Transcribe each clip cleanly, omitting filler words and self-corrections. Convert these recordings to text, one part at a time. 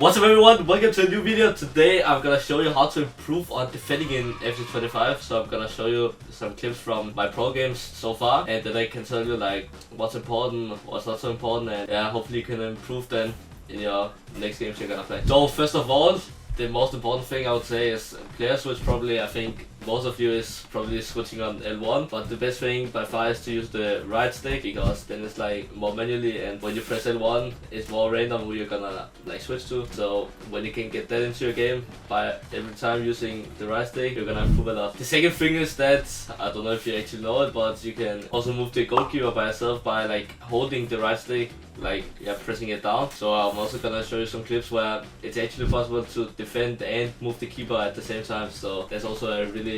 What's up everyone, welcome to a new video. Today I'm gonna show you how to improve on defending in FC25. So I'm gonna show you some clips from my pro games so far, and then I can tell you like what's important, what's not so important, and yeah, hopefully you can improve then in your next games you're gonna play. So first of all, the most important thing I would say is player switch. Probably I think most of you is probably switching on L1, but the best thing by far is to use the right stick, because then it's like more manually, and when you press L1 it's more random who you're gonna like switch to. So when you can get that into your game by every time using the right stick, you're gonna improve a lot. The second thing is that, I don't know if you actually know it, but you can also move the goalkeeper by yourself by like holding the right stick, like pressing it down. So I'm also gonna show you some clips where it's actually possible to defend and move the keeper at the same time, so that's also a really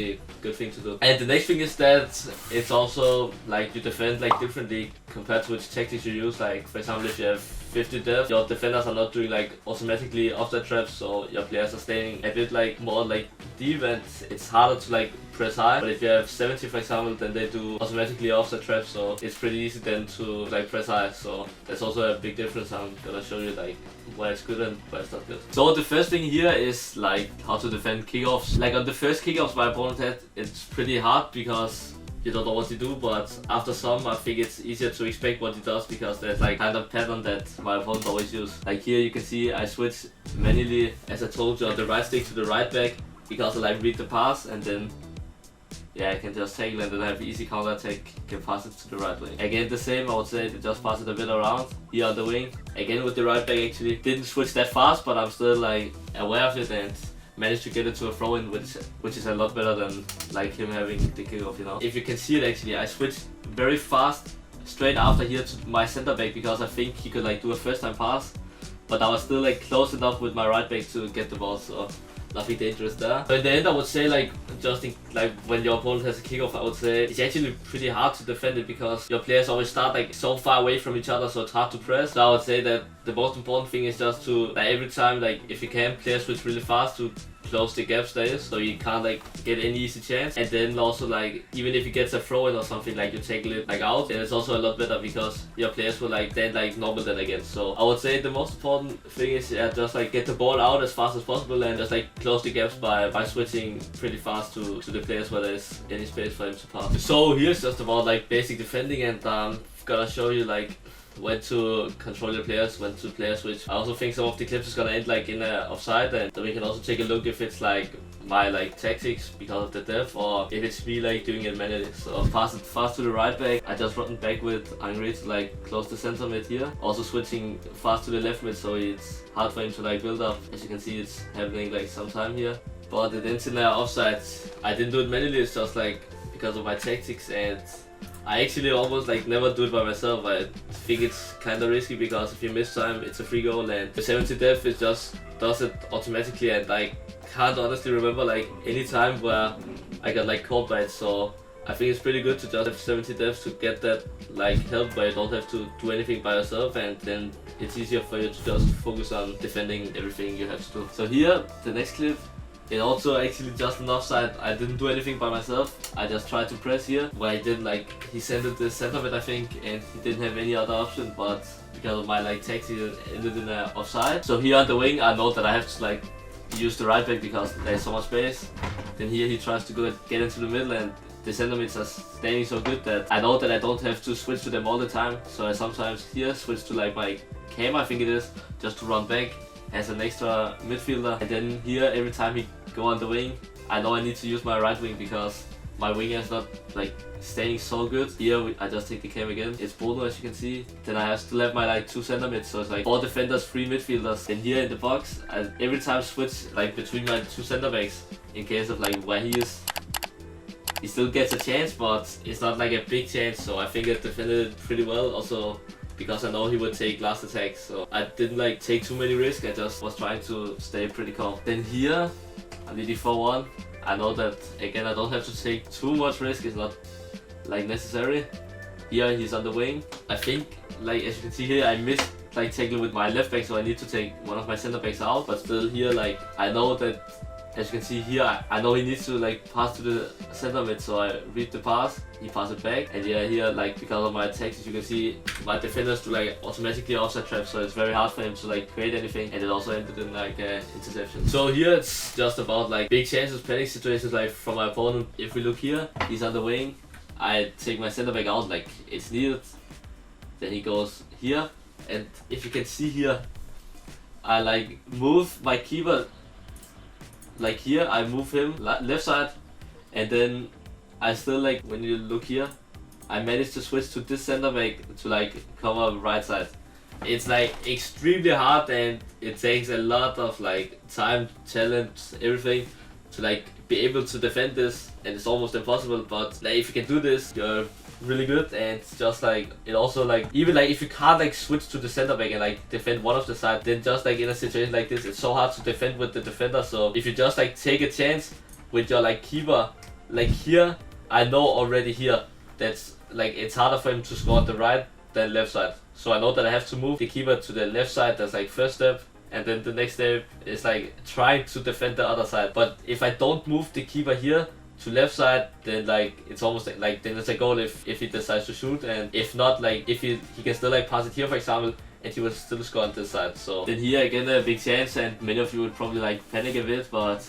good thing to do. And the next thing is that it's also like you defend like differently compared to which tactics you use. Like for example, if you have 50 depth, your defenders are not doing like automatically offside traps, so your players are staying a bit like more like deep, and it's harder to like press high. But if you have 70 for example, then they do automatically offside traps, so it's pretty easy then to like press high. So that's also a big difference. I'm gonna show you like where it's good and where it's not good. So the first thing here is like how to defend kickoffs. Like on the first kickoffs my opponent had, it's pretty hard because you don't know what to do, but after some I think it's easier to expect what he does, because there's like kind of pattern that my opponent always use. Like here you can see I switch manually, as I told you, on the right stick to the right back, because I like read the pass, and then I can just tackle, and then I have easy counter attack, can pass it to the right wing. Again the same, I would say, to just pass it a bit around here on the wing. Again with the right back, actually didn't switch that fast, but I'm still like aware of it and managed to get it to a throw-in, which is a lot better than like him having the kickoff, you know. If you can see it, actually I switched very fast straight after here to my center back, because I think he could like do a first time pass, but I was still like close enough with my right back to get the ball, so nothing dangerous there. So in the end I would say like like when your opponent has a kickoff, I would say it's actually pretty hard to defend it, because your players always start like so far away from each other, so it's hard to press. So I would say that the most important thing is just to like every time, like if you can, player switch really fast to close the gaps there is, so you can't like get any easy chance. And then also like even if he gets a throw in or something, like you tackle it like out, and it's also a lot better because your players will like then like normal then again. So I would say the most important thing is just like get the ball out as fast as possible, and just like close the gaps by switching pretty fast to the players where there's any space for him to pass. So here's just about like basic defending, and gonna show you like when to control your players, when to player switch. I also think some of the clips is gonna end like in a offside, and then we can also take a look if it's like my like tactics because of the depth, or if it's me like doing it manually. So pass it fast to the right back. I just run back with Angry to like close the center mid here. Also switching fast to the left mid, so it's hard for him to like build up. As you can see, it's happening like sometime here. But it ends in an offside. I didn't do it manually, it's just like because of my tactics, and I actually almost like never do it by myself. I think it's kind of risky, because if you miss time it's a free goal, and the 70 depth it just does it automatically, and I can't honestly remember like any time where I got like caught by it. So I think it's pretty good to just have 70 depth to get that like help where you don't have to do anything by yourself, and then it's easier for you to just focus on defending everything you have to do. So here, the next clip, it also actually just an offside. I didn't do anything by myself. I just tried to press here, where I did like, he sent it the center mid I think, and he didn't have any other option, but because of my like tactics it ended in an offside. So here on the wing I know that I have to like use the right back because there's so much space. Then here he tries to get into the middle, and the center mids are standing so good that I know that I don't have to switch to them all the time. So I sometimes here switch to like my cam, I think it is, just to run back as an extra midfielder. And then here every time he go on the wing, I know I need to use my right wing because my winger is not like staying so good. Here I just take the cam again, it's Bruno as you can see. Then I still have my like 2 center mids, so it's like 4 defenders, 3 midfielders. Then here in the box I every time switch like between my 2 center backs in case of like where he is. He still gets a chance, but it's not like a big chance, so I think I defended it pretty well. Also because I know he would take last attack, so I didn't like take too many risks. I just was trying to stay pretty calm. Then here I'm nearly 4-1. I know that again I don't have to take too much risk, it's not like necessary. Here he's on the wing. I think like as you can see here I missed like tackling with my left back, so I need to take one of my center backs out. But still here like I know that as you can see here, I know he needs to like pass to the center mid, so I read the pass, he passes it back, and yeah, here like because of my attacks, as you can see, my defenders do like automatically offside trap, so it's very hard for him to like create anything, and it also ended in like interception. So here it's just about like big chances, panic situations like from my opponent. If we look here, he's on the wing, I take my center back out like it's needed, then he goes here, and if you can see here, I like move my keeper. Like here, I move him left side, and then I still like, when you look here, I managed to switch to this center back to like cover right side. It's like extremely hard, and it takes a lot of like time, talent, everything to like be able to defend this, and it's almost impossible. But like if you can do this, you're really good. And it's just like, it also like, even like if you can't like switch to the center back and like defend one of the side, then just like in a situation like this, it's so hard to defend with the defender. So if you just like take a chance with your like keeper, like here, I know already here that's like it's harder for him to score on the right than left side. So I know that I have to move the keeper to the left side. That's like first step, and then the next step is like trying to defend the other side. But if I don't move the keeper here to left side, then like it's almost like then it's a goal if he decides to shoot, and if not, like if he can still like pass it here for example, and he will still score on this side. So then here again a big chance, and many of you would probably like panic a bit, but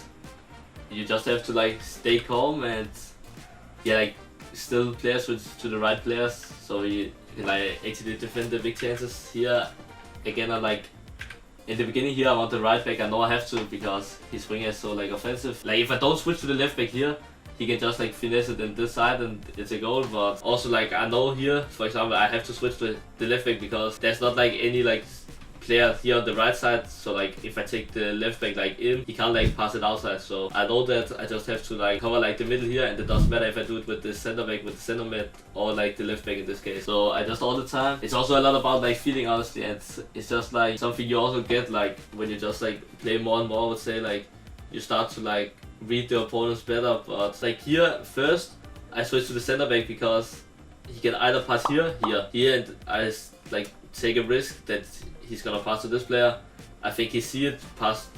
you just have to like stay calm and yeah, like still players switch to the right players, so you can like actually defend the big chances. Here again, I like in the beginning here I want the right back, I know I have to because his winger is so like offensive. Like if I don't switch to the left back here, he can just like finesse it in this side and it's a goal. But also like I know here, for example, I have to switch to the left back because there's not like any like player here on the right side. So like if I take the left back like in, he can't like pass it outside. So I know that I just have to like cover like the middle here, and it doesn't matter if I do it with the center back, with the center mid, or like the left back in this case. So I just all the time. It's also a lot about like feeling honestly, and it's just like something you also get like when you just like play more and more. I would say like you start to like read the opponents better. But like here first I switch to the center back because he can either pass here, and I like take a risk that he's gonna pass to this player. I think he see it, pass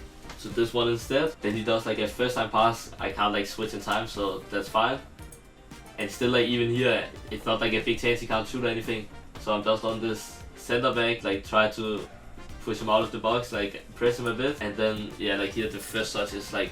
to this one instead. Then he does like a first time pass. I can't like switch in time, so that's fine. And still like even here, it's not like a big chance he can't shoot or anything. So I'm just on this center back, like try to push him out of the box, like press him a bit. And then yeah, like here the first touch is like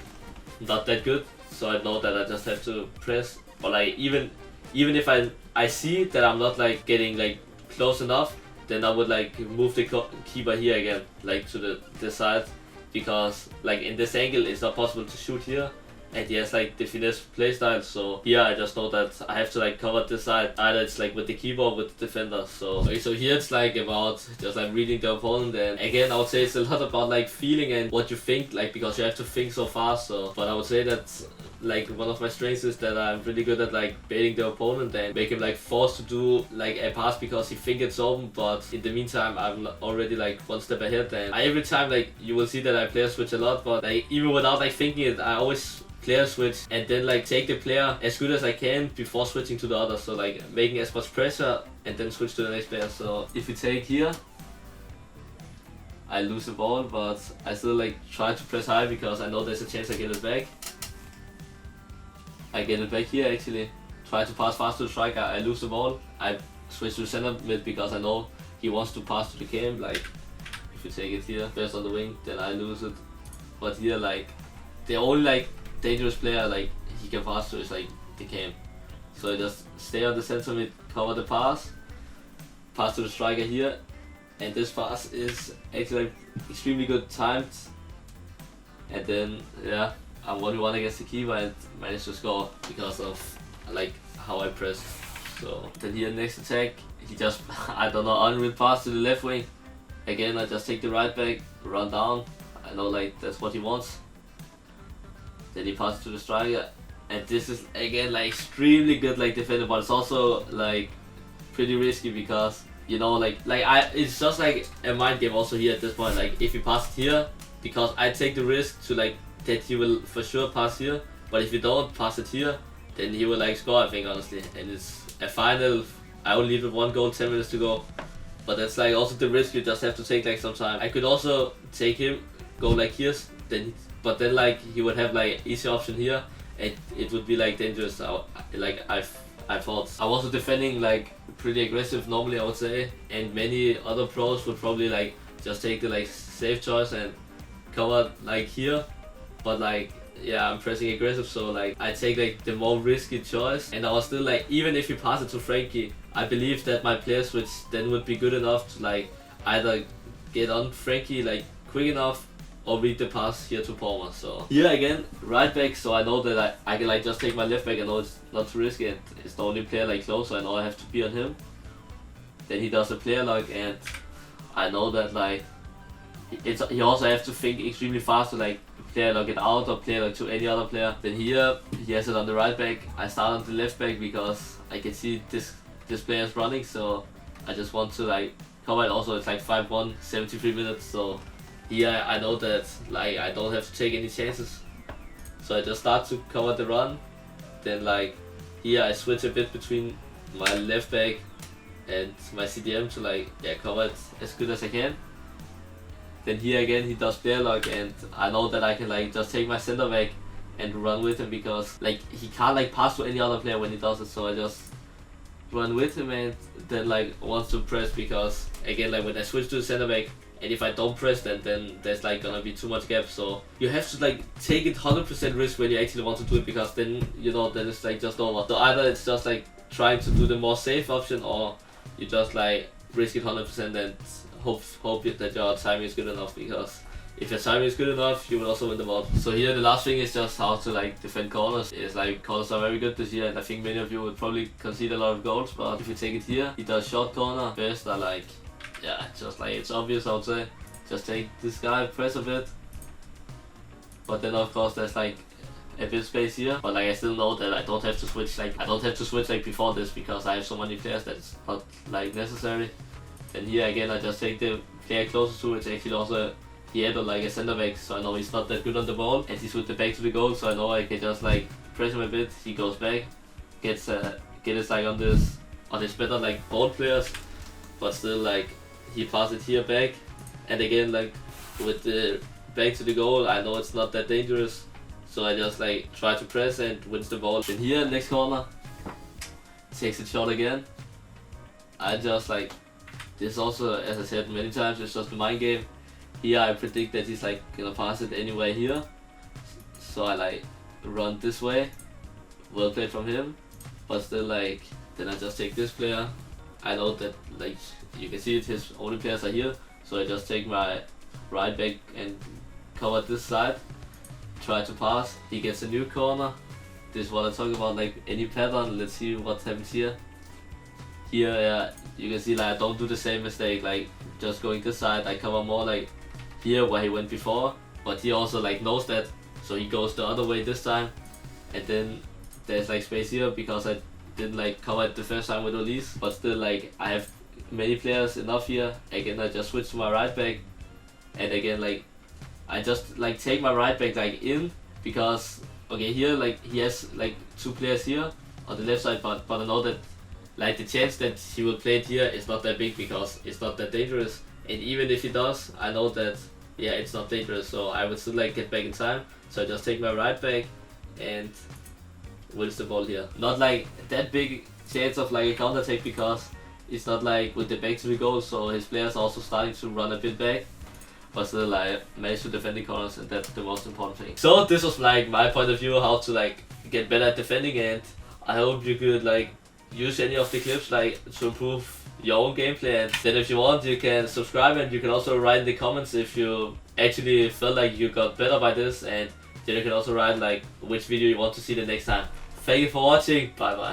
not that good. So I know that I just have to press. But like even if I see that I'm not like getting like close enough, then I would like move the keeper here again, like to this side, because like in this angle it's not possible to shoot here, and he has like the finesse playstyle. So here I just know that I have to like cover this side, either it's like with the keeper or with the defender. So okay, so here it's like about just like reading the opponent, and again I would say it's a lot about like feeling and what you think, like because you have to think so fast. So but I would say that like one of my strengths is that I'm really good at like baiting the opponent and make him like forced to do like a pass because he thinks it's open, but in the meantime I'm already like one step ahead. And every time like you will see that I player switch a lot, but like even without like thinking it, I always player switch and then like take the player as good as I can before switching to the other. So like making as much pressure and then switch to the next player. So if you take here, I lose the ball, but I still like try to press high because I know there's a chance I get it back. I get it back here actually. Try to pass fast to the striker, I lose the ball. I switch to center mid because I know he wants to pass to the cam. Like if you take it here, first on the wing, then I lose it. But here like the only like dangerous player like he can pass to is like the cam. So I just stay on the center mid, cover the pass to the striker here, and this pass is actually like extremely good timed. And then yeah, I'm 1v1 against the keeper and managed to score because of like how I pressed. So then here next attack, he just I don't know, unreal pass to the left wing. Again I just take the right back, run down. I know like that's what he wants. Then he passes to the striker, and this is again like extremely good like defender, but it's also like pretty risky because you know like it's just like a mind game also here at this point. Like if he passes here, because I take the risk to like that he will for sure pass here, but if you don't pass it here, then he will like score, I think honestly. And it's a final, I only leave with 1 goal, 10 minutes to go, but that's like also the risk you just have to take like some time. I could also take him, go like here, then but then like he would have like easy option here, and it would be like dangerous. I thought I was defending like pretty aggressive normally, I would say, and many other pros would probably like just take the like safe choice and cover like here, but like yeah, I'm pressing aggressive, so like I take like the more risky choice, and I was still like, even if you pass it to Frankie, I believe that my player switch then would be good enough to like either get on Frankie like quick enough or read the pass here to Palmer. So here again, right back, so I know that I can like just take my left back. I know it's not too risky, and it's the only player like close, so I know I have to be on him. Then he does a player lock, and I know that like he also has to think extremely fast to like player lock it out or player lock to any other player. Then here he has it on the right back. I start on the left back because I can see this player is running, so I just want to like cover it. Also it's like 5-1, 73 minutes, so here I know that like I don't have to take any chances, so I just start to cover the run. Then like here I switch a bit between my left back and my CDM to like cover it as good as I can. Then here again he does player lock, and I know that I can like just take my center back and run with him, because like he can't like pass to any other player when he does it, so I just run with him and then like wants to press, because again like when I switch to the center back, and if I don't press then there's like gonna be too much gap, so you have to like take it 100% risk when you actually want to do it, because then you know then it's like just over. So either it's just like trying to do the more safe option, or you just like risk it 100% and hope that your timing is good enough, because if your timing is good enough you will also win the ball. So here the last thing is just how to like defend corners. It's like corners are very good this year, and I think many of you would probably concede a lot of goals, but if you take it here, he does short corner. Best are like, yeah, just like it's obvious, I would say. Just take this guy, press a bit, but then of course there's like a bit space here, but like I still know that I don't have to switch like before this, because I have so many players that it's not like necessary. And here again I just take the player closest to it. It's actually also he had like a center back, so I know he's not that good on the ball, and he's with the back to the goal, so I know I can just like press him a bit. He goes back, gets like on this better like ball players, but still like he passes it here back, and again like with the back to the goal, I know it's not that dangerous, so I just like try to press and wins the ball. Then here next corner, takes it short again. I just like, this also, as I said many times, it's just a mind game. Here I predict that he's like gonna pass it anyway here, so I like run this way. Well played from him, but still like then I just take this player. I know that like you can see it, his only players are here, so I just take my right back and cover this side, try to pass. He gets a new corner. This is what I talk about, like any pattern. Let's see what happens here. Here you can see like I don't do the same mistake, like just going this side. I cover more like here where he went before, but he also like knows that, so he goes the other way this time, and then there's like space here because I didn't like cover it the first time with Elise, but still like I have many players enough here. Again I just switch to my right back, and again like I just like take my right back like in, because okay here like he has like two players here on the left side, but I know that like the chance that he will play it here is not that big, because it's not that dangerous, and even if he does, I know that yeah it's not dangerous, so I would still like get back in time. So I just take my right back and wins the ball here. Not like that big chance of like a counter attack, because it's not like with the back to the goal, so his players are also starting to run a bit back, but still I managed to defend the corners, and that's the most important thing. So this was like my point of view how to like get better at defending, and I hope you could like use any of the clips like to improve your own gameplay. And then if you want, you can subscribe, and you can also write in the comments if you actually felt like you got better by this, and then you can also write like which video you want to see the next time. Thank you for watching, bye bye.